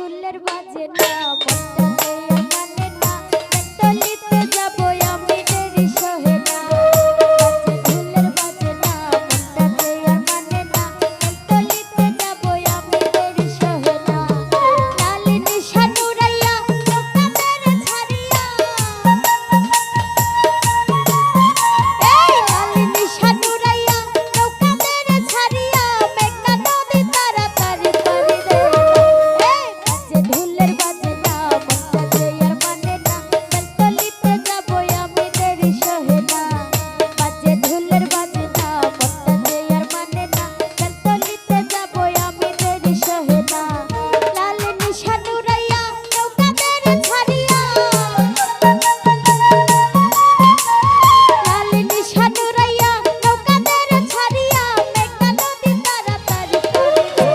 ঢোলের বাজে না মনটাতে আর মানে না তলিতে যাবো আমি দেরি সহে না বাজে ঢোলের বাজে না মনটাতে আর মানে না তলিতে যাবো আমি দেরি সহে না লালি নিশান উড়াইয়া নৌকা মেরে ছাড়িয়া এই লালি নিশান উড়াইয়া নৌকা মেরে ছাড়িয়া মেঘনা নদী তাড়াতাড়ি পারি রে বাজে ঢোলের বাজে না মনটাতে আর মানে না তলিতে যাবো আমি দেরি সহে না বাজে ঢোলের বাজে না মনটাতে আর মানে না তলিতে যাবো আমি দেরি সহে না লালি নিশান উড়াইয়া নৌকা মেরে ছাড়িয়া লালি নিশান উড়াইয়া নৌকা মেরে ছাড়িয়া মেঘনা নদী তাড়াতাড়ি পারি রে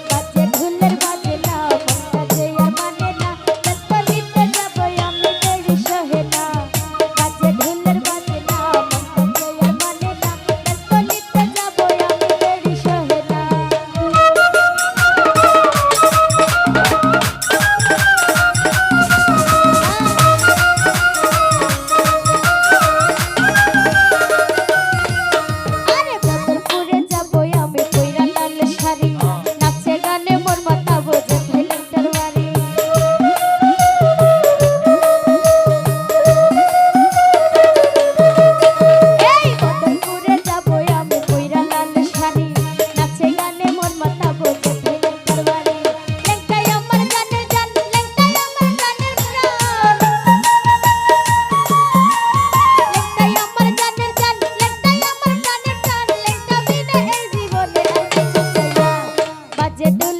বাজে ঢোলের বাজে না মনটাতে আর মানে না তলিতে যাবো আমি দেরি সহে না বাজে ঢোলের বাজে না মনটাতে আর মানে না তলিতে যাবো আমি দেরি সহে না আরে বদরপুরে যাবো আমি কইরা লাল শাড়ি নাচে গানে মোর মাথা বোঝে ভাইলেন্টার বাড়ি এই বদরপুরে যাবো আমি কইরা লাল শাড়ি নাচে গানে মোর মাথা বোঝে ভাইলেন্টার বাড়ি লেংটাই আমার গানের গান লেংটাই আমার গানের প্রাণ লেংটাই আমার গানের গান লেংটাই আমার গানের প্রাণ লেংটা বিনা এই জীবনে আর কিছু চাই না বাজে ঢোল